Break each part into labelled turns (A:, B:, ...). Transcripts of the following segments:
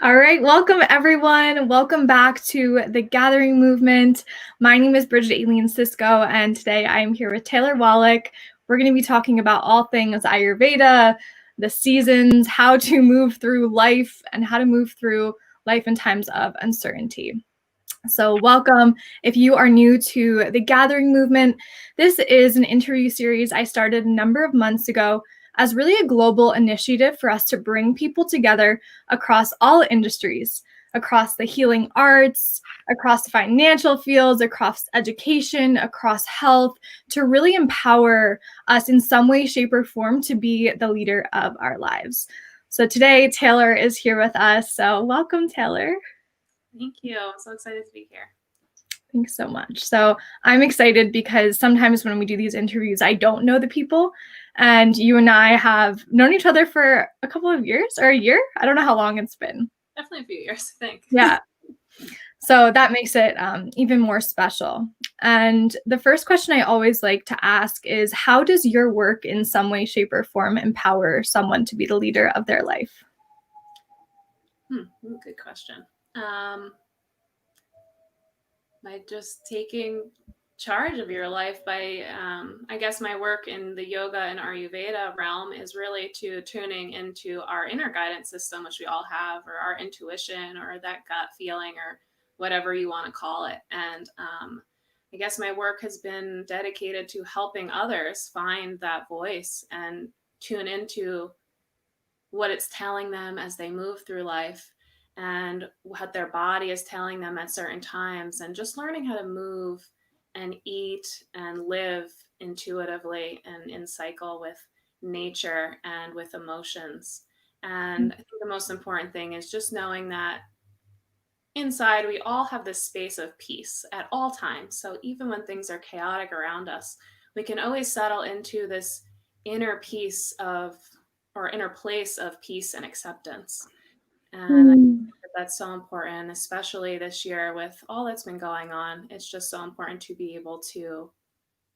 A: All right, welcome everyone. Welcome back to the Gathering Movement. My name is Bridget Aileen Cisco, and today I am here with Taylor Walek. We're going to be talking about all things Ayurveda, the seasons, how to move through life, and how to move through life in times of uncertainty. So welcome. If you are new to the Gathering Movement, this is an interview series I started a number of months ago as really a global initiative for us to bring people together across all industries, across the healing arts, across the financial fields, across education, across health, to really empower us in some way, shape, or form to be the leader of our lives. So today, Taylor is here with us. So welcome, Taylor.
B: Thank you. I'm so excited to be here.
A: Thanks so much. So I'm excited because sometimes when we do these interviews, I don't know the people. And you and I have known each other for a couple of years or a year. I don't know how long it's been.
B: Definitely a few years, I think.
A: Yeah. So that makes it even more special. And the first question I always like to ask is, how does your work in some way, shape, or form empower someone to be the leader of their life?
B: Good question. By just taking charge of your life by, I guess my work in the yoga and Ayurveda realm is really to tuning into our inner guidance system, which we all have, or our intuition, or that gut feeling, or whatever you want to call it. And I guess my work has been dedicated to helping others find that voice and tune into what it's telling them as they move through life and what their body is telling them at certain times, and just learning how to move and eat and live intuitively and in cycle with nature and with emotions. And I think the most important thing is just knowing that inside we all have this space of peace at all times. So even when things are chaotic around us, we can always settle into this inner peace of, or inner place of peace and acceptance. And I think that that's so important, especially this year with all that's been going on. It's just so important to be able to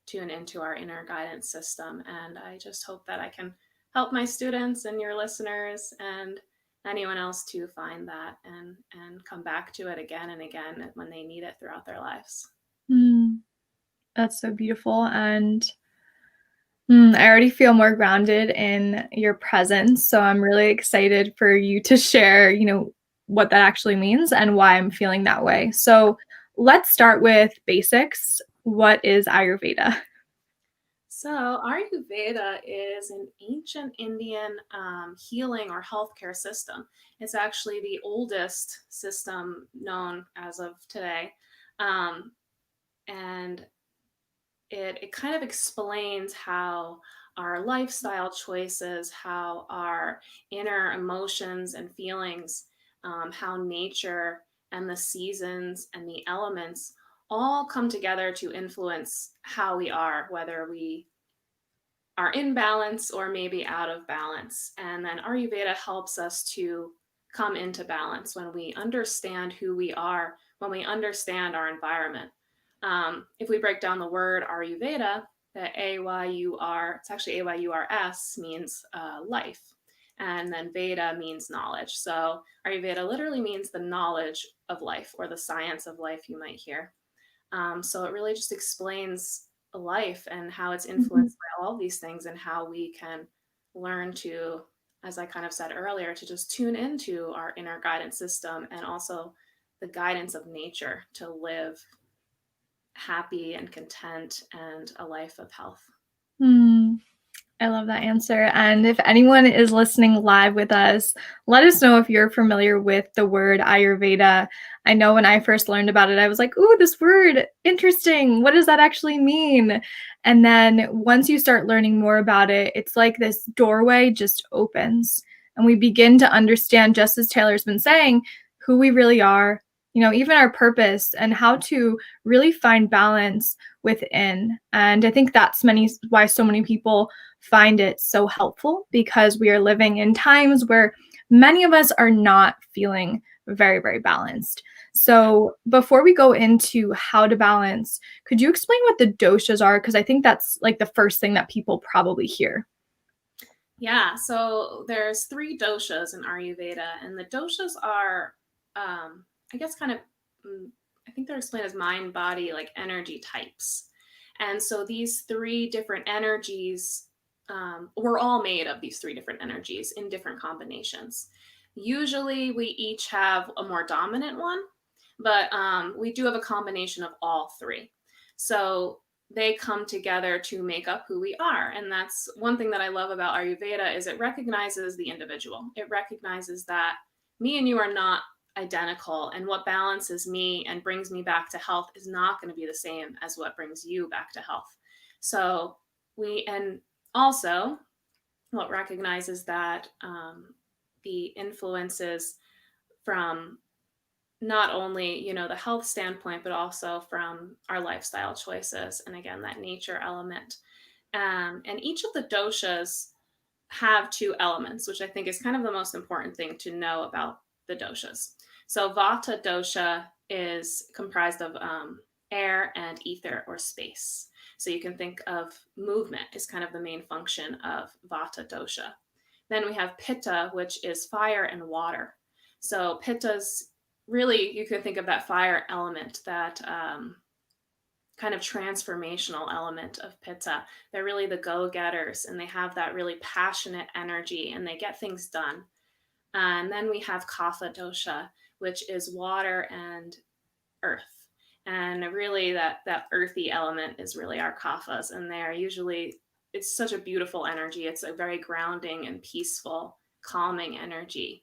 B: tune into our inner guidance system. And I just hope that I can help my students and your listeners and anyone else to find that and come back to it again and again when they need it throughout their lives.
A: That's so beautiful. And I already feel more grounded in your presence. So I'm really excited for you to share, what that actually means and why I'm feeling that way. So let's start with basics. What is Ayurveda?
B: So, Ayurveda is an ancient Indian healing or healthcare system. It's actually the oldest system known as of today. And it kind of explains how our lifestyle choices, how our inner emotions and feelings, how nature and the seasons and the elements all come together to influence how we are, whether we are in balance or maybe out of balance. And then Ayurveda helps us to come into balance when we understand who we are, when we understand our environment. If we break down the word Ayurveda, the A-Y-U-R, it's actually A-Y-U-R-S, means life. And then Veda means knowledge. So Ayurveda literally means the knowledge of life, or the science of life, you might hear. So it really just explains life and how it's influenced by all these things, and how we can learn to, as I kind of said earlier, to just tune into our inner guidance system and also the guidance of nature to live happy and content and a life of health.
A: I love that answer. And if anyone is listening live with us, let us know if you're familiar with the word Ayurveda. I know when I first learned about it, I was like, ooh, this word, interesting. What does that actually mean? And then once you start learning more about it, it's like this doorway just opens. And we begin to understand, just as Taylor's been saying, who we really are, even our purpose, and how to really find balance within. And I think that's why so many people find it so helpful, because we are living in times where many of us are not feeling very, very balanced. So before we go into how to balance, could you explain what the doshas are? Because I think that's like the first thing that people probably hear.
B: Yeah, so there's 3 doshas in Ayurveda, and the doshas are, I guess, kind of, mm, I think they're explained as mind, body, like energy types. And so these 3 different energies, we're all made of these 3 different energies in different combinations. Usually we each have a more dominant one, but we do have a combination of all 3. So they come together to make up who we are. And that's one thing that I love about Ayurveda is it recognizes the individual. It recognizes that me and you are not identical, and what balances me and brings me back to health is not going to be the same as what brings you back to health. So and also what recognizes that the influences from not only the health standpoint, but also from our lifestyle choices, and again that nature element. And each of the doshas have 2 elements, which I think is kind of the most important thing to know about the doshas. So vata dosha is comprised of air and ether or space. So you can think of movement is kind of the main function of vata dosha. Then we have pitta, which is fire and water. So pitta's really, you can think of that fire element, that kind of transformational element of pitta. They're really the go-getters, and they have that really passionate energy, and they get things done. And then we have kapha dosha, which is water and earth. And really that earthy element is really our kaphas, and they're usually, it's such a beautiful energy. It's a very grounding and peaceful, calming energy.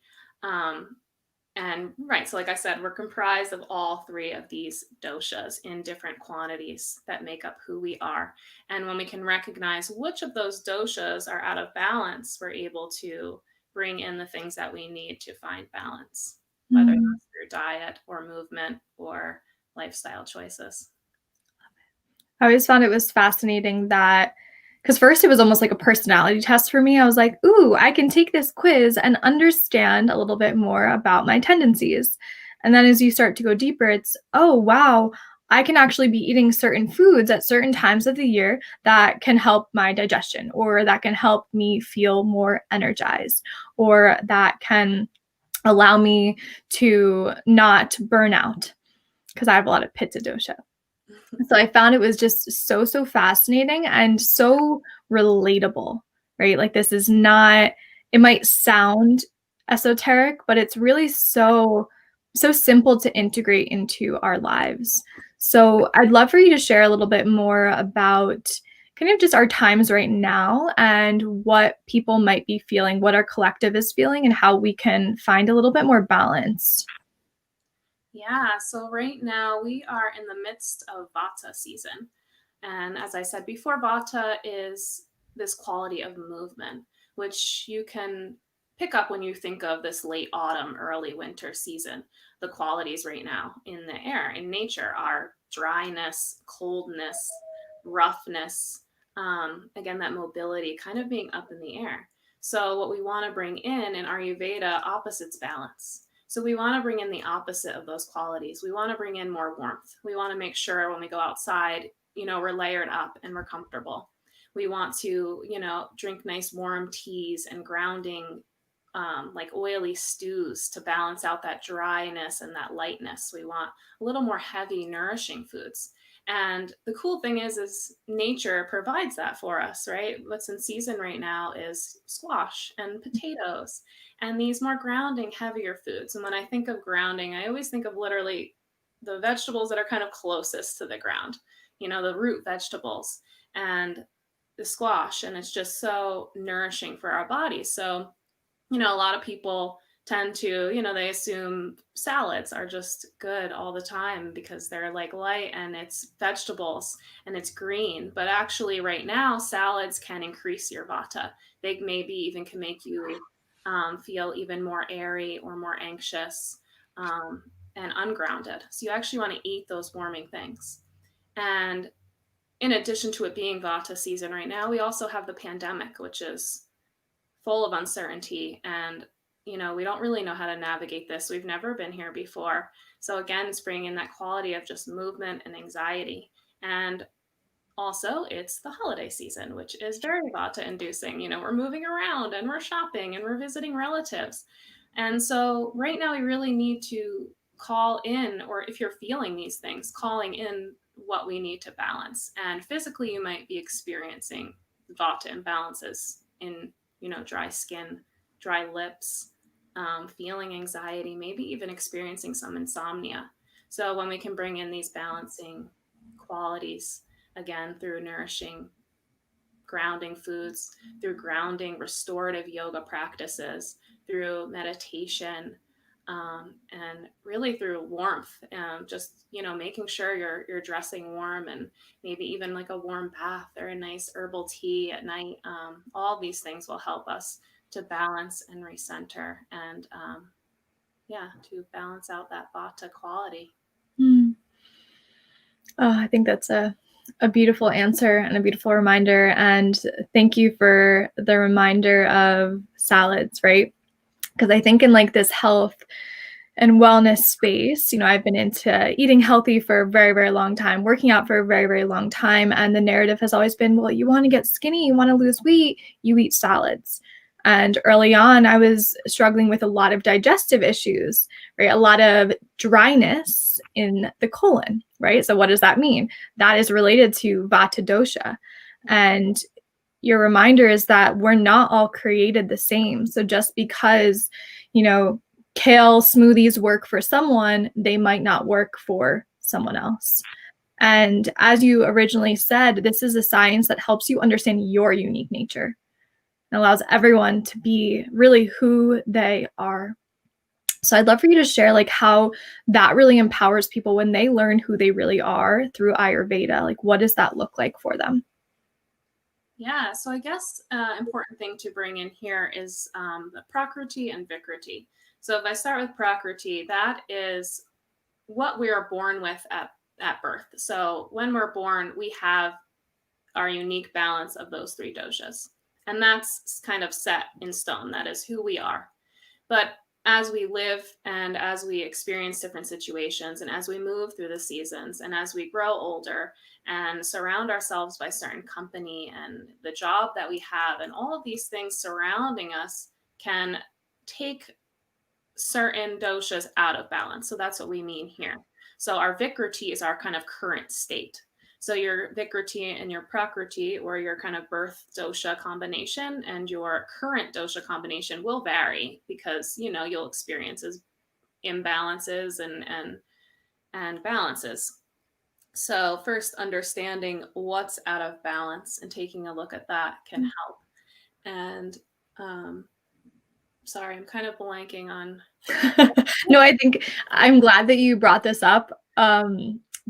B: And right, so like I said, we're comprised of all 3 of these doshas in different quantities that make up who we are. And when we can recognize which of those doshas are out of balance, we're able to bring in the things that we need to find balance, whether
A: Mm.
B: that's through diet or movement or lifestyle choices.
A: I always found it was fascinating that, because first it was almost like a personality test for me. I was like, ooh, I can take this quiz and understand a little bit more about my tendencies. And then as you start to go deeper, it's, oh, wow, I can actually be eating certain foods at certain times of the year that can help my digestion, or that can help me feel more energized, or that can allow me to not burn out, because I have a lot of pitta dosha. So I found it was just so fascinating and so relatable, right? Like, this is not, it might sound esoteric, but it's really so simple to integrate into our lives. So I'd love for you to share a little bit more about kind of just our times right now and what people might be feeling, what our collective is feeling, and how we can find a little bit more balance.
B: Yeah, so right now we are in the midst of Vata season. And as I said before, Vata is this quality of movement, which you can pick up when you think of this late autumn, early winter season. The qualities right now in the air, in nature, are dryness, coldness, roughness, again, that mobility kind of being up in the air. So, what we want to bring in Ayurveda, opposites balance. So we want to bring in the opposite of those qualities. We want to bring in more warmth. We want to make sure when we go outside, we're layered up and we're comfortable. We want to, drink nice warm teas and grounding, like oily stews to balance out that dryness and that lightness. We want a little more heavy, nourishing foods. And the cool thing is nature provides that for us, right? What's in season right now is squash and potatoes and these more grounding, heavier foods. And when I think of grounding, I always think of literally the vegetables that are kind of closest to the ground, the root vegetables and the squash. And it's just so nourishing for our bodies. So, a lot of people tend to, they assume salads are just good all the time because they're like light and it's vegetables and it's green. But actually, right now, salads can increase your vata. They maybe even can make you feel even more airy or more anxious and ungrounded. So you actually want to eat those warming things. And in addition to it being vata season right now, we also have the pandemic, which is full of uncertainty. And, we don't really know how to navigate this. We've never been here before. So again, it's bringing in that quality of just movement and anxiety. And also it's the holiday season, which is very vata inducing. We're moving around and we're shopping and we're visiting relatives. And so right now we really need to call in, or if you're feeling these things, calling in what we need to balance. And physically, you might be experiencing vata imbalances in, dry skin, dry lips, feeling anxiety, maybe even experiencing some insomnia. So when we can bring in these balancing qualities, again, through nourishing, grounding foods, through grounding, restorative yoga practices, through meditation, and really through warmth. Just making sure you're dressing warm, and maybe even like a warm bath or a nice herbal tea at night. All these things will help us to balance and recenter, and to balance out that vata quality.
A: Mm. Oh, I think that's a beautiful answer and a beautiful reminder. And thank you for the reminder of salads, right? Because I think in like this health and wellness space, I've been into eating healthy for a very, very long time, working out for a very, very long time. And the narrative has always been, well, you want to get skinny, you want to lose weight, you eat salads. And early on, I was struggling with a lot of digestive issues, right? A lot of dryness in the colon, right? So what does that mean? That is related to vata dosha. And your reminder is that we're not all created the same. So just because, kale smoothies work for someone, they might not work for someone else. And as you originally said, this is a science that helps you understand your unique nature and allows everyone to be really who they are. So I'd love for you to share like how that really empowers people when they learn who they really are through Ayurveda. Like, what does that look like for them?
B: Yeah, so I guess important thing to bring in here is the prakriti and vikriti. So if I start with prakriti, that is what we are born with at birth. So when we're born, we have our unique balance of those three doshas. And that's kind of set in stone. That is who we are. But as we live and as we experience different situations and as we move through the seasons and as we grow older and surround ourselves by certain company and the job that we have and all of these things surrounding us can take certain doshas out of balance. So that's what we mean here. So our vikriti is our kind of current state. So your vikriti and your prakriti, or your kind of birth dosha combination, and your current dosha combination will vary because you'll experience imbalances and balances. So first, understanding what's out of balance and taking a look at that can help. And sorry, I'm kind of blanking on.
A: No, I think I'm glad that you brought this up,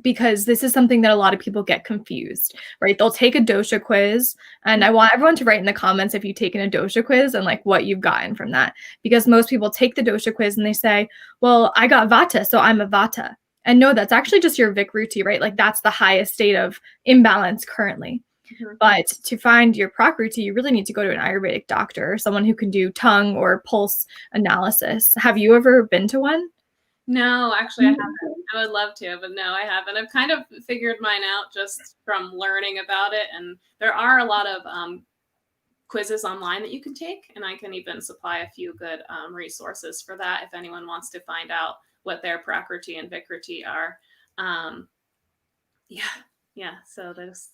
A: because this is something that a lot of people get confused, right? They'll take a dosha quiz, and I want everyone to write in the comments if you've taken a dosha quiz and like what you've gotten from that, because most people take the dosha quiz and they say, well, I got vata, so I'm a vata. And no, that's actually just your vikruti, right? Like that's the highest state of imbalance currently.
B: Mm-hmm.
A: But to find your prakriti, you really need to go to an Ayurvedic doctor, someone who can do tongue or pulse analysis. Have you ever been to one?
B: No, actually, I haven't. I would love to, but no, I haven't. I've kind of figured mine out just from learning about it. And there are a lot of quizzes online that you can take. And I can even supply a few good resources for that if anyone wants to find out what their prakriti and vikriti are. Yeah. So there's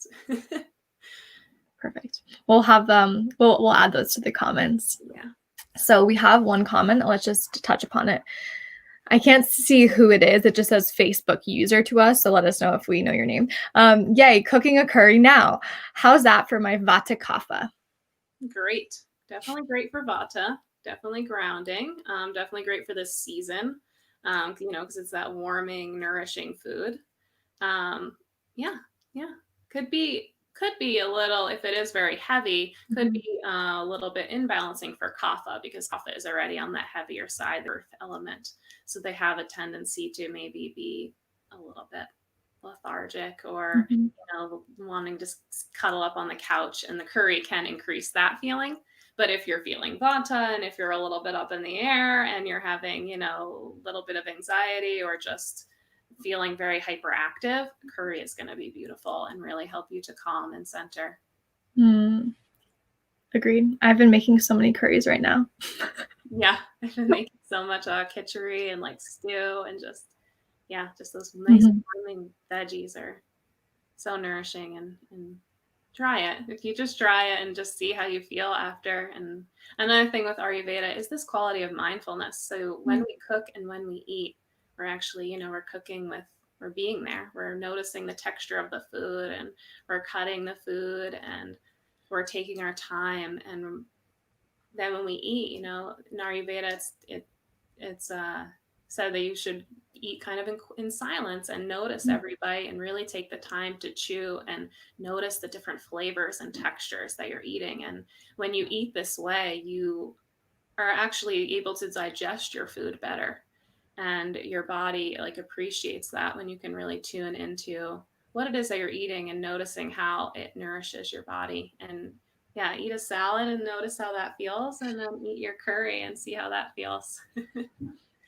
A: Perfect. We'll have we'll add those to the comments.
B: Yeah.
A: So we have one comment. Let's just touch upon it. I can't see who it is. It just says Facebook user to us. So let us know if we know your name. Yay, cooking a curry now. How's that for my vata kapha?
B: Great. Definitely great for vata. Definitely grounding. Definitely great for this season. Because it's that warming, nourishing food. Yeah. Could be a little, if it is very heavy, could be a little bit imbalancing for kapha, because kapha is already on that heavier side, the earth element. So they have a tendency to maybe be a little bit lethargic or, wanting to cuddle up on the couch, and the curry can increase that feeling. But if you're feeling vata and if you're a little bit up in the air and you're having, a little bit of anxiety or just feeling very hyperactive, curry is going to be beautiful and really help you to calm and center.
A: Agreed. I've been making so many curries right now.
B: Yeah, I've been making so much khichdi and like stew and just those nice warming veggies are so nourishing, and try it. If you just try it and just see how you feel after. And another thing with Ayurveda is this quality of mindfulness. So when we cook and when we eat, we're actually, we're cooking with, we're being there. We're noticing the texture of the food, and we're cutting the food, and we're taking our time. And then when we eat, in Ayurveda, it's said that you should eat kind of in silence and notice every bite and really take the time to chew and notice the different flavors and textures that you're eating. And when you eat this way, you are actually able to digest your food better, and your body like appreciates that when you can really tune into what it is that you're eating and noticing how it nourishes your body. And eat a salad and notice how that feels, and then eat your curry and see how that feels.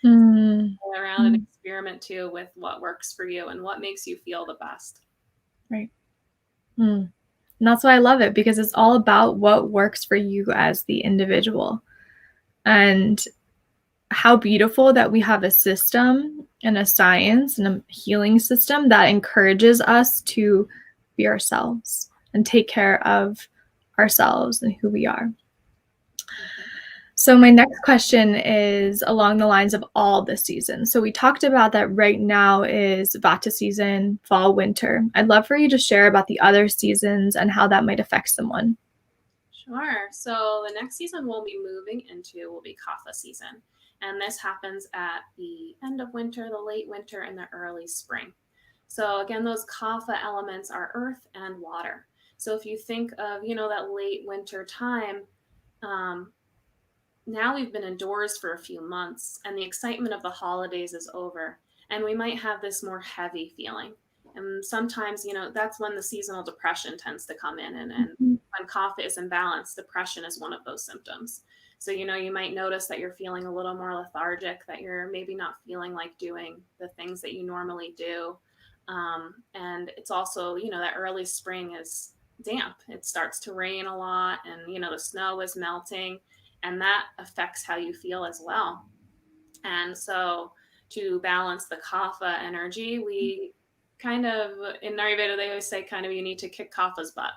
B: Around and experiment too with what works for you and what makes you feel the best.
A: Right. And that's why I love it, because it's all about what works for you as the individual. And how beautiful that we have a system and a science and a healing system that encourages us to be ourselves and take care of ourselves and who we are. So my next question is along the lines of all the seasons. So we talked about that right now is Vata season, fall, winter. I'd love for you to share about the other seasons and how that might affect someone.
B: Sure. So the next season we'll be moving into will be Kapha season. And this happens at the end of winter, the late winter, and the early spring. So again, those Kapha elements are earth and water. So if you think of, that late winter time, now we've been indoors for a few months and the excitement of the holidays is over, and we might have this more heavy feeling. And sometimes, that's when the seasonal depression tends to come in. And when kapha is imbalanced, depression is one of those symptoms. So, you might notice that you're feeling a little more lethargic, that you're maybe not feeling like doing the things that you normally do. And it's also, that early spring is damp. It starts to rain a lot, and, the snow is melting, and that affects how you feel as well. And so to balance the kapha energy, we kind of, in Ayurveda, they always say kind of you need to kick kapha's butt.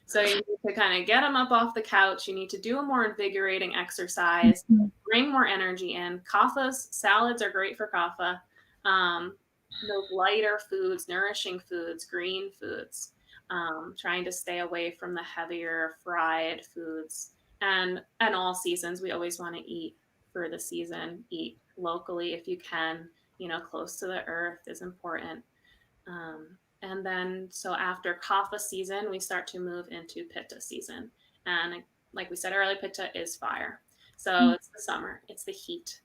B: So you need to kind of get them up off the couch. You need to do a more invigorating exercise, bring more energy in. Kapha's salads are great for kapha. Those lighter foods, nourishing foods, green foods, trying to stay away from the heavier fried foods. And all seasons, we always want to eat for the season. Eat locally if you can, close to the earth is important. And then, so after kapha season, we start to move into pitta season. And like we said earlier, pitta is fire. So it's the summer, it's the heat.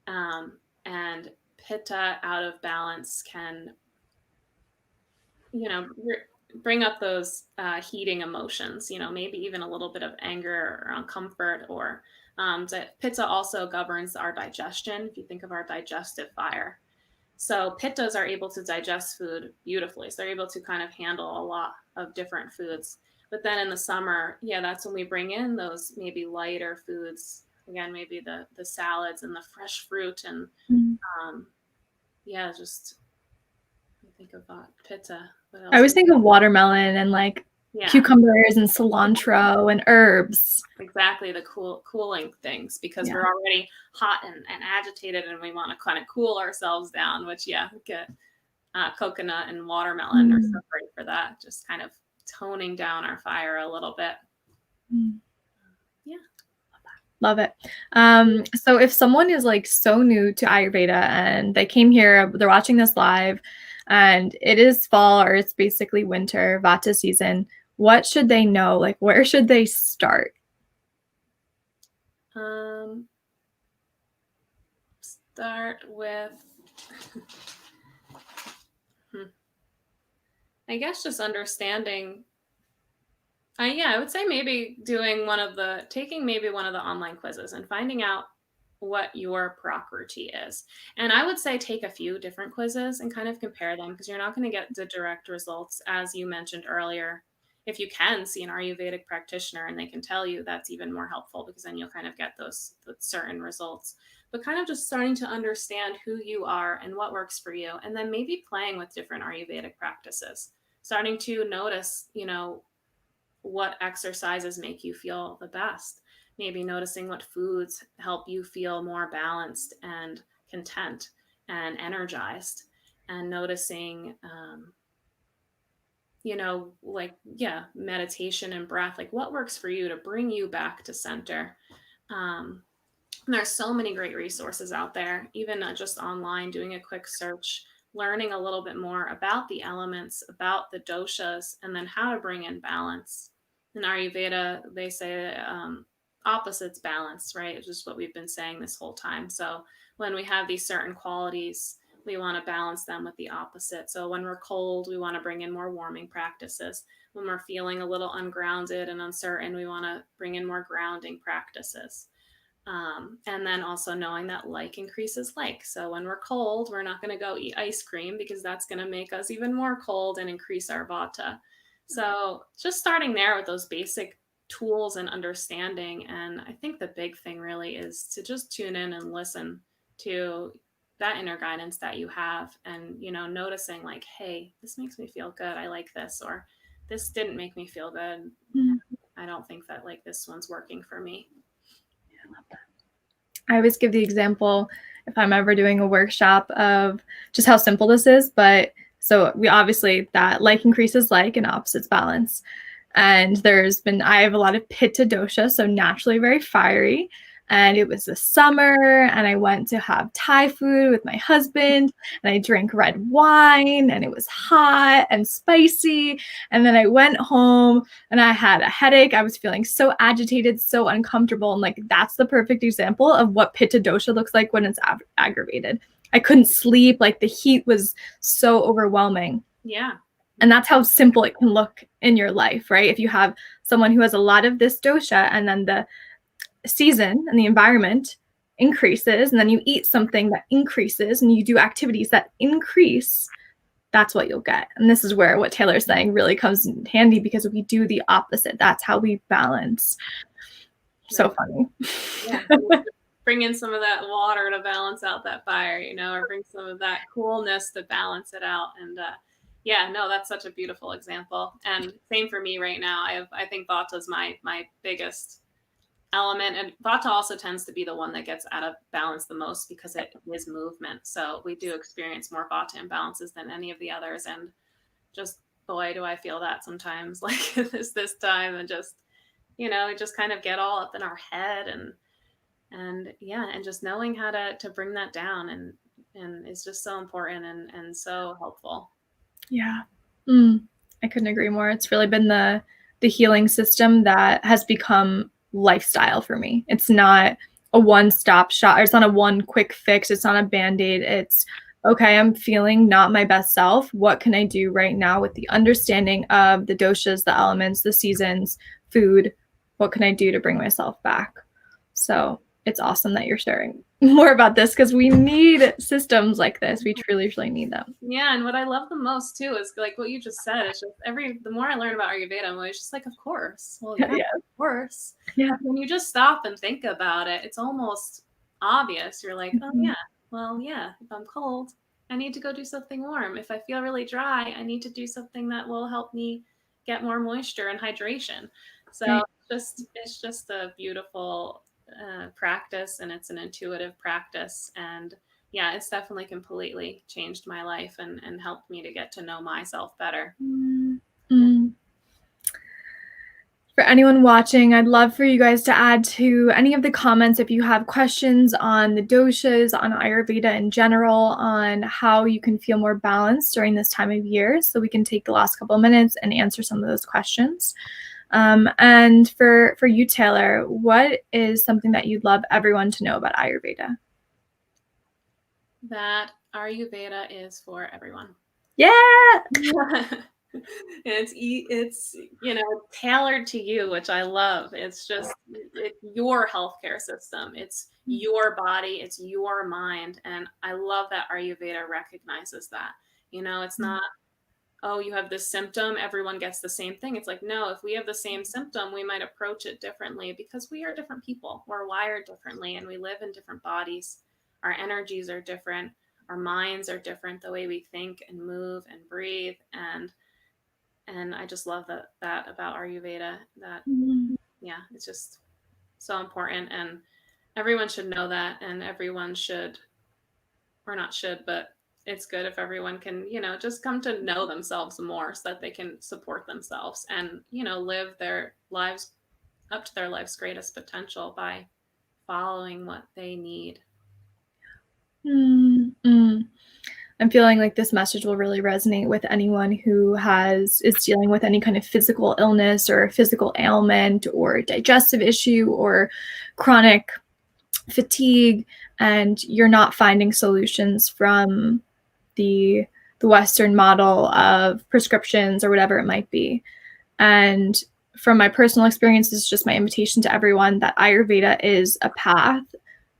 B: And pitta out of balance can, bring up those heating emotions, maybe even a little bit of anger or uncomfort, or pitta also governs our digestion. If you think of our digestive fire, so pittas are able to digest food beautifully. So they're able to kind of handle a lot of different foods. But then in the summer, that's when we bring in those maybe lighter foods. Again, maybe the salads and the fresh fruit, and just think of pitta.
A: I always think of watermelon and like cucumbers and cilantro and herbs.
B: Exactly, the cooling things, because we're already hot and agitated, and we want to kind of cool ourselves down, which get coconut and watermelon are so great for that, just kind of toning down our fire a little bit.
A: Love it. So if someone is like so new to Ayurveda and they came here, they're watching this live, and it is fall, or it's basically winter, Vata season, what should they know? Like, where should they start?
B: Start with, I guess, just understanding. I would say maybe taking maybe one of the online quizzes and finding out what your prakriti is. And I would say take a few different quizzes and kind of compare them, because you're not going to get the direct results, as you mentioned earlier. If you can see an Ayurvedic practitioner and they can tell you, that's even more helpful, because then you'll kind of get those certain results. But kind of just starting to understand who you are and what works for you, and then maybe playing with different Ayurvedic practices, starting to notice, what exercises make you feel the best. Maybe noticing what foods help you feel more balanced and content and energized, and noticing, meditation and breath, like what works for you to bring you back to center. And there's so many great resources out there, even not just online, doing a quick search, learning a little bit more about the elements, about the doshas, and then how to bring in balance. In Ayurveda, they say opposites balance, right? It's just what we've been saying this whole time. So when we have these certain qualities, we want to balance them with the opposite. So when we're cold, we want to bring in more warming practices. When we're feeling a little ungrounded and uncertain, we want to bring in more grounding practices. And then also knowing that like increases like. So when we're cold, we're not going to go eat ice cream, because that's going to make us even more cold and increase our vata. So just starting there with those basic tools and understanding. And I think the big thing really is to just tune in and listen to that inner guidance that you have, and, noticing like, hey, this makes me feel good. I like this, or this didn't make me feel good. I don't think that like this one's working for me.
A: I always give the example, if I'm ever doing a workshop, of just how simple this is. But so we obviously, that like increases like and opposites balance. And I have a lot of pitta dosha, so naturally very fiery. And it was the summer, and I went to have Thai food with my husband, and I drank red wine, and it was hot and spicy. And then I went home and I had a headache. I was feeling so agitated, so uncomfortable. And like, that's the perfect example of what pitta dosha looks like when it's aggravated. I couldn't sleep. Like, the heat was so overwhelming.
B: Yeah.
A: And that's how simple it can look in your life, right? If you have someone who has a lot of this dosha, and then the season and the environment increases, and then you eat something that increases, and you do activities that increase, that's what you'll get. And this is where what Taylor's saying really comes in handy, because we do the opposite. That's how we balance. So funny.
B: Yeah. Bring in some of that water to balance out that fire, or bring some of that coolness to balance it out. And that's such a beautiful example. And same for me right now. I think Vata is my biggest element, and Vata also tends to be the one that gets out of balance the most, because it is movement. So we do experience more Vata imbalances than any of the others. And just, boy, do I feel that sometimes, like this time, and just, just kind of get all up in our head, and just knowing how to bring that down, and it's just so important and so helpful.
A: Yeah. I couldn't agree more. It's really been the healing system that has become lifestyle for me. It's not a one-stop shop. It's not a one quick fix. It's not a Band-Aid. It's, okay, I'm feeling not my best self. What can I do right now with the understanding of the doshas, the elements, the seasons, food? What can I do to bring myself back? So it's awesome that you're sharing more about this, because we need systems like this. We truly need them.
B: Yeah, and what I love the most too is like what you just said. It's just the more I learn about Ayurveda, I'm always just like, of course. Well, yeah. Of course.
A: Yeah.
B: When you just stop and think about it, it's almost obvious. You're like, oh yeah, well, yeah, if I'm cold, I need to go do something warm. If I feel really dry, I need to do something that will help me get more moisture and hydration. So it's just a beautiful practice, and it's an intuitive practice. And yeah, it's definitely completely changed my life and helped me to get to know myself better.
A: For anyone watching, I'd love for you guys to add to any of the comments if you have questions on the doshas, on Ayurveda in general, on how you can feel more balanced during this time of year, so we can take the last couple of minutes and answer some of those questions. And for you, Taylor, what is something that you'd love everyone to know about Ayurveda?
B: That Ayurveda is for everyone.
A: Yeah.
B: It's tailored to you, which I love. It's just your healthcare system. It's your body. It's your mind, and I love that Ayurveda recognizes that. It's not, oh, you have this symptom, everyone gets the same thing. It's like, no, if we have the same symptom, we might approach it differently because we are different people. We're wired differently, and we live in different bodies. Our energies are different. Our minds are different. The way we think and move and breathe, and I just love that about Ayurveda. That yeah, it's just so important, and everyone should know that, and everyone should, or not should, but it's good if everyone can, just come to know themselves more so that they can support themselves and, live their lives up to their life's greatest potential by following what they need.
A: I'm feeling like this message will really resonate with anyone who is dealing with any kind of physical illness or physical ailment or digestive issue or chronic fatigue, and you're not finding solutions from the Western model of prescriptions or whatever it might be. And from my personal experience, it's just my invitation to everyone that Ayurveda is a path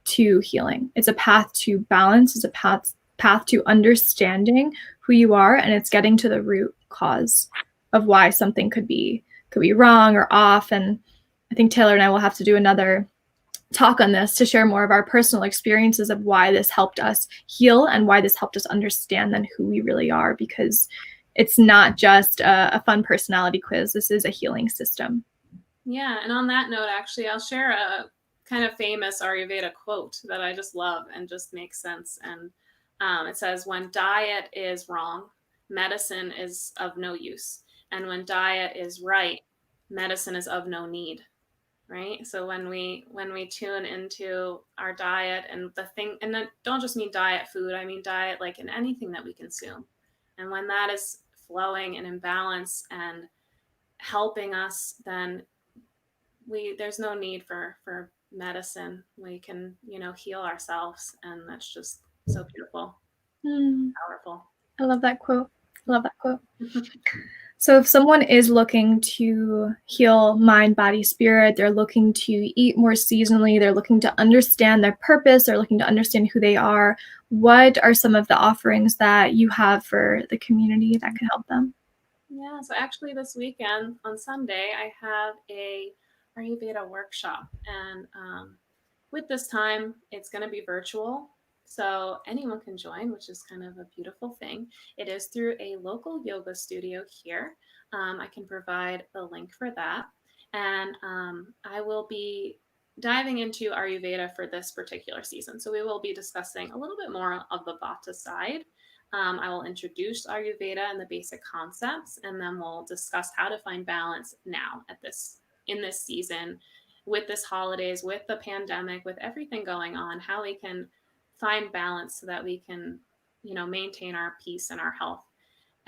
A: to healing. It's a path to balance. It's a path to understanding who you are, and it's getting to the root cause of why something could be wrong or off. And I think Taylor and I will have to do another talk on this to share more of our personal experiences of why this helped us heal and why this helped us understand then who we really are, because it's not just a fun personality quiz. This is a healing system.
B: Yeah, and on that note, actually, I'll share a kind of famous Ayurveda quote that I just love and just makes sense. And it says, when diet is wrong, medicine is of no use. And when diet is right, medicine is of no need. Right? So when we tune into our diet and and I don't just mean diet food, I mean diet like in anything that we consume. And when that is flowing and in balance and helping us, then there's no need for medicine. We can, heal ourselves, and that's just so beautiful. Powerful.
A: I love that quote. So if someone is looking to heal mind, body, spirit, they're looking to eat more seasonally, they're looking to understand their purpose, they're looking to understand who they are, what are some of the offerings that you have for the community that can help them?
B: Yeah, so actually this weekend on Sunday, I have a Ayurveda workshop, and with this time, it's going to be virtual. So anyone can join, which is kind of a beautiful thing. It is through a local yoga studio here. I can provide the link for that. And I will be diving into Ayurveda for this particular season. So we will be discussing a little bit more of the Vata side. I will introduce Ayurveda and the basic concepts, and then we'll discuss how to find balance now in this season, with this holidays, with the pandemic, with everything going on, how we can find balance so that we can, maintain our peace and our health.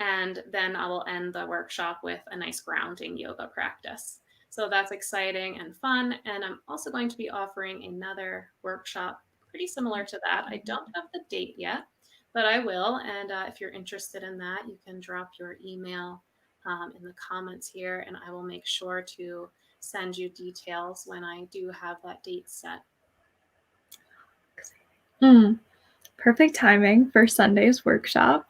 B: And then I will end the workshop with a nice grounding yoga practice. So that's exciting and fun. And I'm also going to be offering another workshop pretty similar to that. I don't have the date yet, but I will. And if you're interested in that, you can drop your email in the comments here, and I will make sure to send you details when I do have that date set.
A: Perfect timing for Sunday's workshop.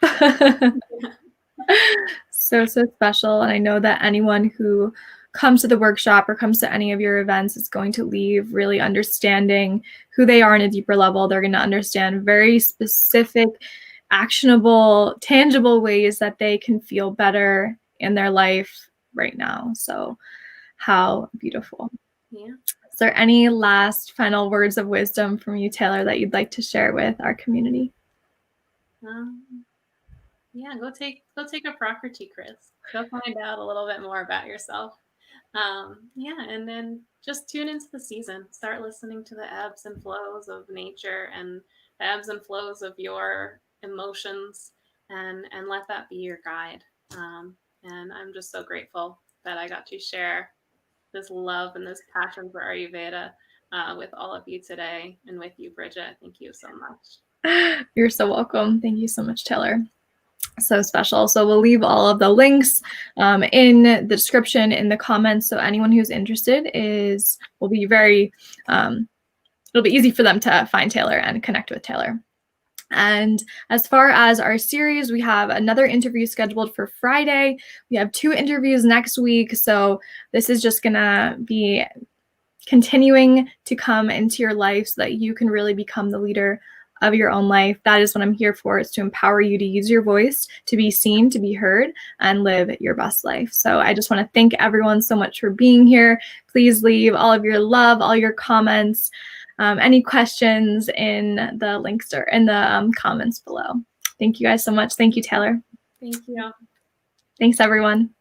A: So special. And I know that anyone who comes to the workshop or comes to any of your events is going to leave really understanding who they are on a deeper level. They're going to understand very specific, actionable, tangible ways that they can feel better in their life right now. So how beautiful.
B: Yeah.
A: Is there any last final words of wisdom from you, Taylor, that you'd like to share with our community?
B: Yeah, go take a Prakriti quiz. Go find out a little bit more about yourself. Yeah, and then just tune into the season. Start listening to the ebbs and flows of nature and the ebbs and flows of your emotions, and let that be your guide. And I'm just so grateful that I got to share this love and this passion for Ayurveda with all of you today, and with you, Bridget. Thank you so much.
A: You're so welcome. Thank you so much, Taylor. So special. So we'll leave all of the links in the description, in the comments. So anyone who's interested will be it'll be easy for them to find Taylor and connect with Taylor. And as far as our series, we have another interview scheduled for Friday. We have 2 interviews next week. So this is just gonna be continuing to come into your life so that you can really become the leader of your own life. That is what I'm here for, is to empower you to use your voice, to be seen, to be heard, and live your best life. So I just want to thank everyone so much for being here. Please leave all of your love, all your comments, any questions in the links or in the comments below. Thank you guys so much. Thank you, Taylor.
B: Thank you.
A: Thanks, everyone.